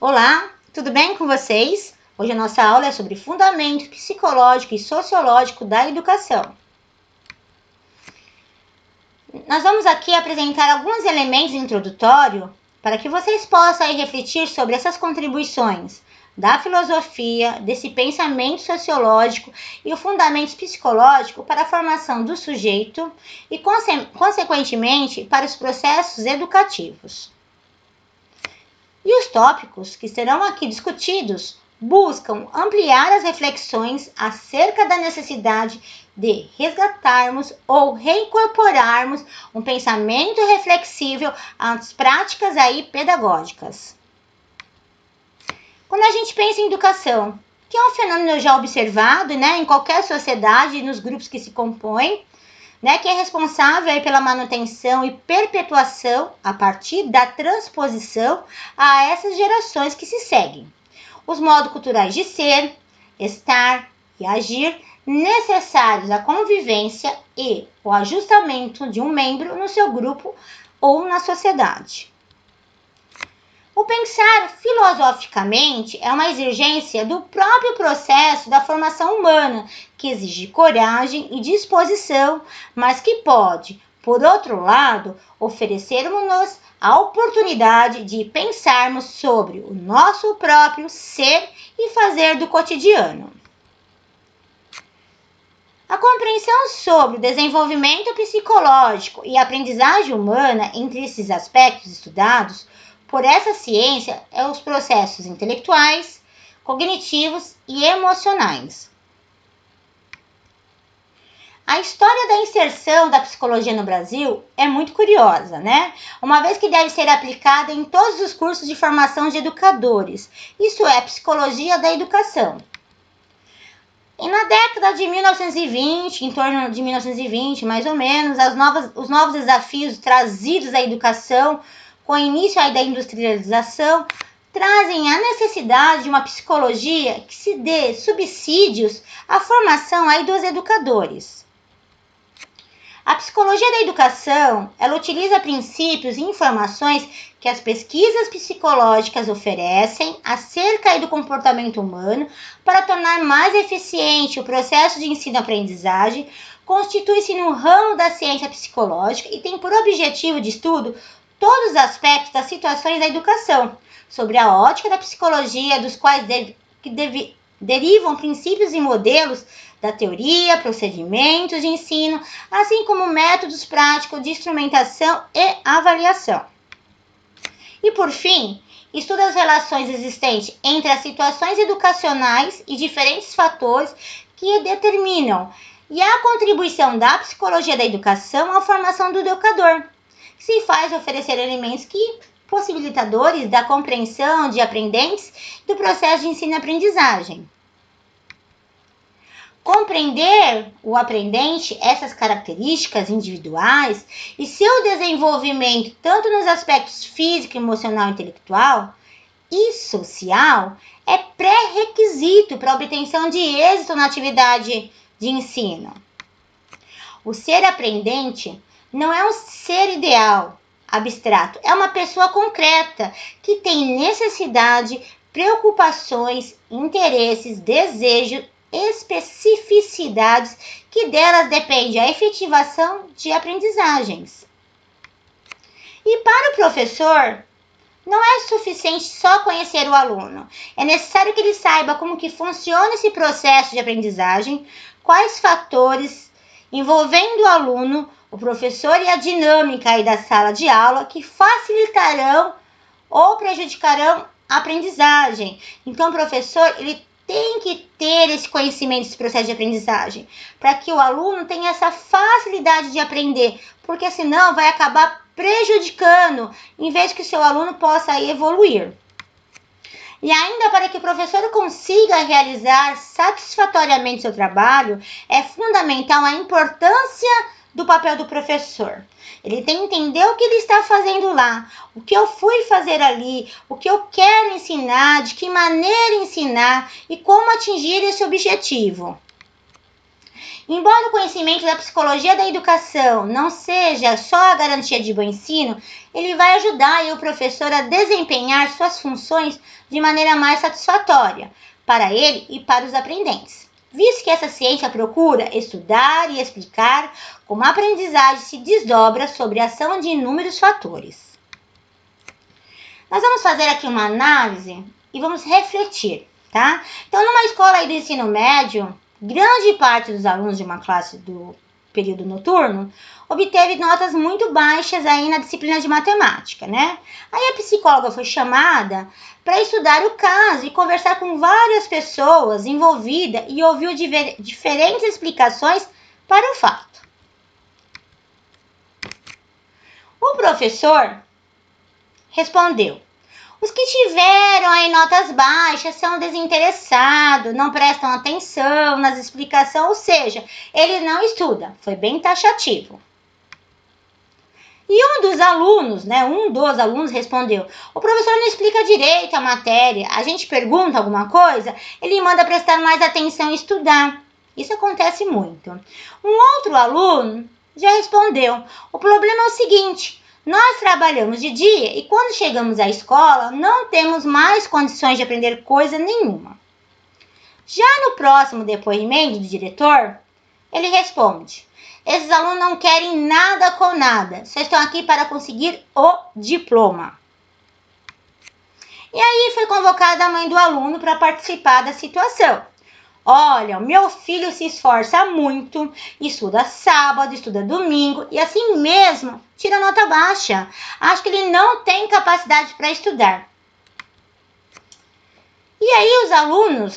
Olá, tudo bem com vocês? Hoje a nossa aula é sobre fundamento psicológico e sociológico da educação. Nós vamos aqui apresentar alguns elementos introdutórios para que vocês possam aí refletir sobre essas contribuições da filosofia, desse pensamento sociológico e o fundamento psicológico para a formação do sujeito e, consequentemente, para os processos educativos. E os tópicos que serão aqui discutidos buscam ampliar as reflexões acerca da necessidade de resgatarmos ou reincorporarmos um pensamento reflexível às práticas aí pedagógicas. Quando a gente pensa em educação, que é um fenômeno já observado, em qualquer sociedade e nos grupos que se compõem, que é responsável aí pela manutenção e perpetuação a partir da transposição a essas gerações que se seguem. Os modos culturais de ser, estar e agir necessários à convivência e o ajustamento de um membro no seu grupo ou na sociedade. O pensar filosoficamente é uma exigência do próprio processo da formação humana, que exige coragem e disposição, mas que pode, por outro lado, oferecer-nos a oportunidade de pensarmos sobre o nosso próprio ser e fazer do cotidiano. A compreensão sobre o desenvolvimento psicológico e a aprendizagem humana, entre esses aspectos estudados por essa ciência, é os processos intelectuais, cognitivos e emocionais. A história da inserção da psicologia no Brasil é muito curiosa, Uma vez que deve ser aplicada em todos os cursos de formação de educadores, isso é, psicologia da educação. E na década de 1920, em torno de 1920, mais ou menos, os novos desafios trazidos à educação, com o início aí da industrialização, trazem a necessidade de uma psicologia que se dê subsídios à formação aí dos educadores. A psicologia da educação, ela utiliza princípios e informações que as pesquisas psicológicas oferecem acerca do comportamento humano para tornar mais eficiente o processo de ensino-aprendizagem, constitui-se no ramo da ciência psicológica e tem por objetivo de estudo todos os aspectos das situações da educação, sobre a ótica da psicologia, dos quais derivam princípios e modelos da teoria, procedimentos de ensino, assim como métodos práticos de instrumentação e avaliação. E, por fim, estuda as relações existentes entre as situações educacionais e diferentes fatores que determinam e a contribuição da psicologia da educação à formação do educador, que se faz oferecer elementos possibilitadores da compreensão de aprendentes do processo de ensino-aprendizagem. Compreender o aprendente, essas características individuais e seu desenvolvimento tanto nos aspectos físico, emocional, intelectual e social é pré-requisito para a obtenção de êxito na atividade de ensino. O ser aprendente não é um ser ideal, abstrato, é uma pessoa concreta que tem necessidade, preocupações, interesses, desejos, especificidades que delas depende a efetivação de aprendizagens. E para o professor, não é suficiente só conhecer o aluno. É necessário que ele saiba como que funciona esse processo de aprendizagem, quais fatores envolvendo o aluno, o professor e a dinâmica aí da sala de aula que facilitarão ou prejudicarão a aprendizagem. Então, o professor, ele tem que ter esse conhecimento desse processo de aprendizagem, para que o aluno tenha essa facilidade de aprender, porque senão vai acabar prejudicando, em vez que o seu aluno possa aí evoluir. E ainda para que o professor consiga realizar satisfatoriamente seu trabalho, é fundamental a importância do papel do professor. Ele tem que entender o que ele está fazendo lá, o que eu fui fazer ali, o que eu quero ensinar, de que maneira ensinar e como atingir esse objetivo. Embora o conhecimento da psicologia da educação não seja só a garantia de bom ensino, ele vai ajudar o professor a desempenhar suas funções de maneira mais satisfatória para ele e para os aprendentes, visto que essa ciência procura estudar e explicar como a aprendizagem se desdobra sobre a ação de inúmeros fatores. Nós vamos fazer aqui uma análise e vamos refletir, tá? Então, numa escola do ensino médio, grande parte dos alunos de uma classe do período noturno obteve notas muito baixas aí na disciplina de matemática, né? Aí a psicóloga foi chamada para estudar o caso e conversar com várias pessoas envolvidas e ouviu diferentes explicações para o fato. O professor respondeu: os que tiveram aí notas baixas são desinteressados, não prestam atenção nas explicações, ou seja, eles não estudam. Foi bem taxativo. E um dos alunos respondeu: o professor não explica direito a matéria, a gente pergunta alguma coisa, ele manda prestar mais atenção e estudar. Isso acontece muito. Um outro aluno já respondeu: o problema é o seguinte, nós trabalhamos de dia e quando chegamos à escola não temos mais condições de aprender coisa nenhuma. Já no próximo depoimento do diretor, ele responde: esses alunos não querem nada com nada, só estão aqui para conseguir o diploma. E aí foi convocada a mãe do aluno para participar da situação. Olha, o meu filho se esforça muito, estuda sábado, estuda domingo e assim mesmo tira nota baixa. Acho que ele não tem capacidade para estudar. E aí os alunos,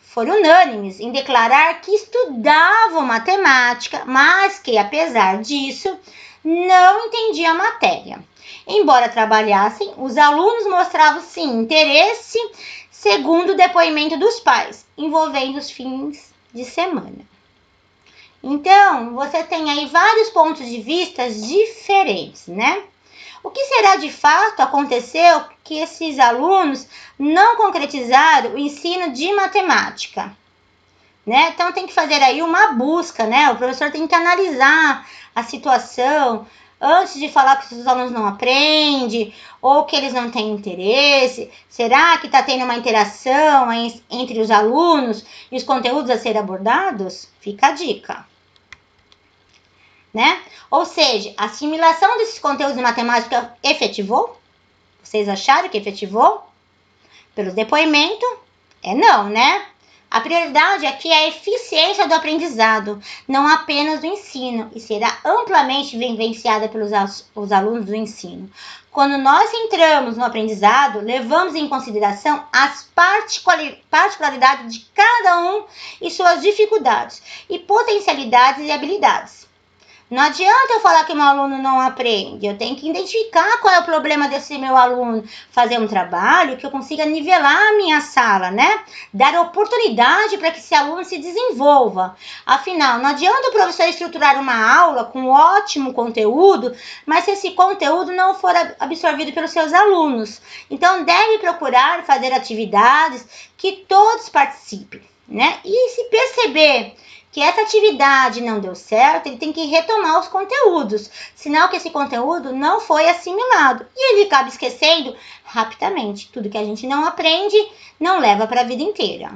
foram unânimes em declarar que estudavam matemática, mas que, apesar disso, não entendiam a matéria. Embora trabalhassem, os alunos mostravam, sim, interesse, segundo o depoimento dos pais, envolvendo os fins de semana. Então, você tem aí vários pontos de vista diferentes, né? O que será de fato aconteceu que esses alunos não concretizaram o ensino de matemática, né? Então, tem que fazer aí uma busca, né? O professor tem que analisar a situação antes de falar que os alunos não aprendem ou que eles não têm interesse. Será que está tendo uma interação entre os alunos e os conteúdos a serem abordados? Fica a dica. Né? Ou seja, a assimilação desses conteúdos de matemática efetivou? Vocês acharam que efetivou? Pelo depoimento, não, né? A prioridade aqui é a eficiência do aprendizado, não apenas do ensino, e será amplamente vivenciada pelos os alunos do ensino. Quando nós entramos no aprendizado, levamos em consideração as particularidades de cada um e suas dificuldades e potencialidades e habilidades. Não adianta eu falar que o meu aluno não aprende, eu tenho que identificar qual é o problema desse meu aluno, fazer um trabalho que eu consiga nivelar a minha sala, né? Dar oportunidade para que esse aluno se desenvolva. Afinal, não adianta o professor estruturar uma aula com ótimo conteúdo, mas se esse conteúdo não for absorvido pelos seus alunos. Então, deve procurar fazer atividades que todos participem, né? E se perceber que essa atividade não deu certo, ele tem que retomar os conteúdos, sinal que esse conteúdo não foi assimilado. E ele acaba esquecendo rapidamente. Tudo que a gente não aprende, não leva para a vida inteira.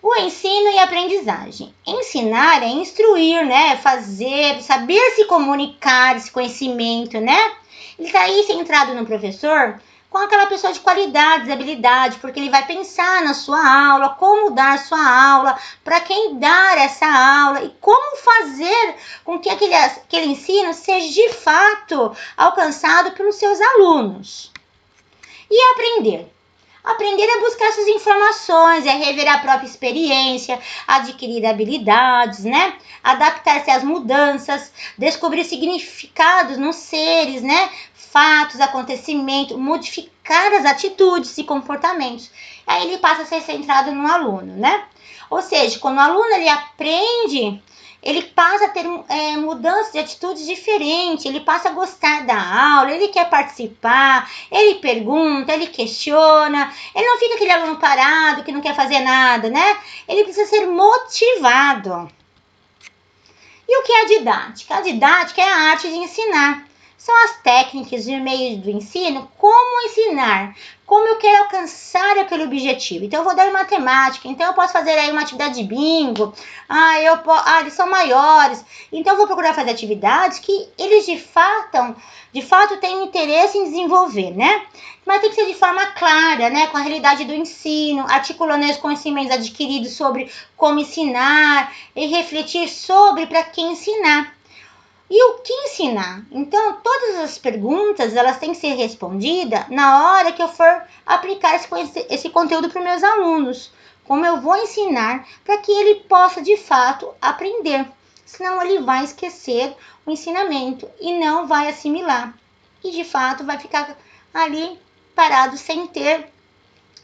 O ensino e aprendizagem. Ensinar é instruir, né? Fazer, saber se comunicar, esse conhecimento, né? Ele está aí centrado no professor, com aquela pessoa de qualidades, habilidade, porque ele vai pensar na sua aula, como dar sua aula, para quem dar essa aula e como fazer com que aquele ensino seja de fato alcançado pelos seus alunos. E aprender. Aprender é buscar essas informações, é rever a própria experiência, adquirir habilidades, né? Adaptar-se às mudanças, descobrir significados nos seres, né? Fatos, acontecimentos, modificar as atitudes e comportamentos. Aí ele passa a ser centrado no aluno, né? Ou seja, quando o aluno ele aprende, ele passa a ter mudanças de atitudes diferentes, ele passa a gostar da aula, ele quer participar, ele pergunta, ele questiona, ele não fica aquele aluno parado que não quer fazer nada, né? Ele precisa ser motivado. E o que é a didática? A didática é a arte de ensinar. São as técnicas e meios do ensino, como ensinar, como eu quero alcançar aquele objetivo. Então, eu vou dar matemática, então eu posso fazer aí uma atividade de bingo, eles são maiores, então eu vou procurar fazer atividades que eles de fato têm interesse em desenvolver, né? Mas tem que ser de forma clara, né? Com a realidade do ensino, articulando os conhecimentos adquiridos sobre como ensinar e refletir sobre para quem ensinar. E o que ensinar? Então, todas as perguntas, elas têm que ser respondidas na hora que eu for aplicar esse conteúdo para os meus alunos. Como eu vou ensinar para que ele possa, de fato, aprender. Senão, ele vai esquecer o ensinamento e não vai assimilar. E, de fato, vai ficar ali parado sem ter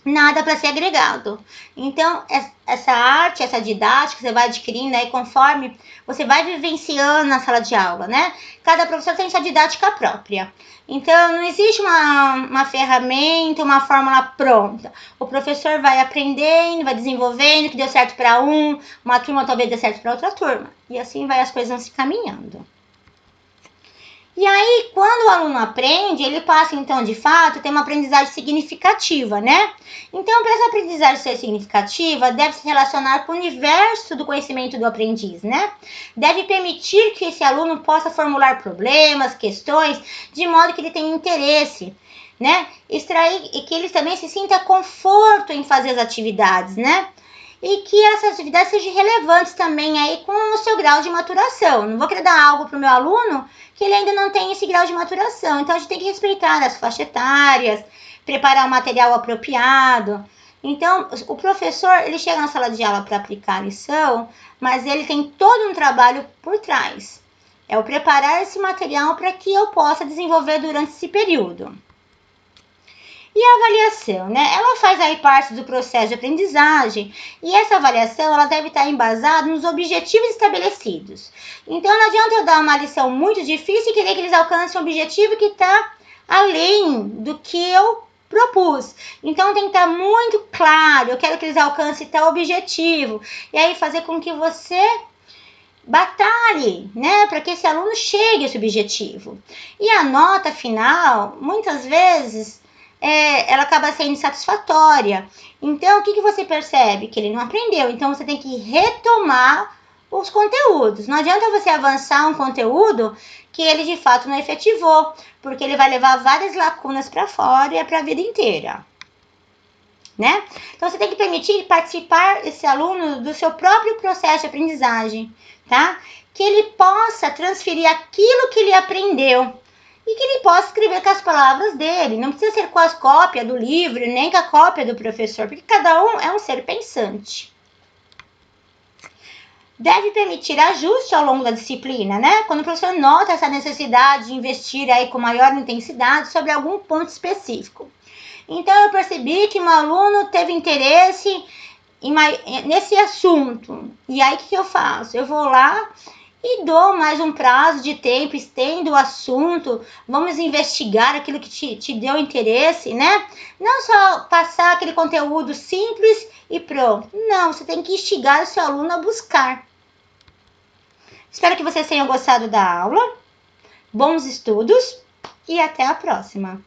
nada para ser agregado. Então, essa arte, essa didática, você vai adquirindo aí conforme você vai vivenciando na sala de aula, né? Cada professor tem sua didática própria. Então, não existe uma ferramenta, uma fórmula pronta. O professor vai aprendendo, vai desenvolvendo, o que deu certo para uma turma talvez dê certo para outra turma. E assim vai as coisas vão se caminhando. E aí, quando o aluno aprende, ele passa, então, de fato, a ter uma aprendizagem significativa, né? Então, para essa aprendizagem ser significativa, deve se relacionar com o universo do conhecimento do aprendiz, né? Deve permitir que esse aluno possa formular problemas, questões, de modo que ele tenha interesse, né? Extrair e que ele também se sinta conforto em fazer as atividades, né? E que essas atividades sejam relevantes também aí com o seu grau de maturação. Não vou querer dar algo para o meu aluno que ele ainda não tem esse grau de maturação. Então, a gente tem que respeitar as faixas etárias, preparar o material apropriado. Então, o professor, ele chega na sala de aula para aplicar a lição, mas ele tem todo um trabalho por trás. É o preparar esse material para que eu possa desenvolver durante esse período. E a avaliação, né? Ela faz aí parte do processo de aprendizagem e essa avaliação ela deve estar embasada nos objetivos estabelecidos. Então não adianta eu dar uma lição muito difícil e querer que eles alcancem um objetivo que está além do que eu propus. Então tem que estar muito claro, eu quero que eles alcancem tal objetivo. E aí fazer com que você batalhe, né, para que esse aluno chegue a esse objetivo. E a nota final, muitas vezes, ela acaba sendo insatisfatória. Então, o que você percebe? Que ele não aprendeu. Então, você tem que retomar os conteúdos. Não adianta você avançar um conteúdo que ele, de fato, não efetivou, porque ele vai levar várias lacunas para fora e é para a vida inteira. Né? Então, você tem que permitir participar esse aluno do seu próprio processo de aprendizagem, tá? Que ele possa transferir aquilo que ele aprendeu e que ele possa escrever com as palavras dele. Não precisa ser com as cópias do livro, nem com a cópia do professor, porque cada um é um ser pensante. Deve permitir ajuste ao longo da disciplina, né? Quando o professor nota essa necessidade de investir aí com maior intensidade sobre algum ponto específico. Então, eu percebi que meu aluno teve interesse nesse assunto. E aí, o que eu faço? Eu vou lá e dou mais um prazo de tempo, estendo o assunto, vamos investigar aquilo que te deu interesse, né? Não só passar aquele conteúdo simples e pronto. Não, você tem que instigar o seu aluno a buscar. Espero que vocês tenham gostado da aula. Bons estudos e até a próxima!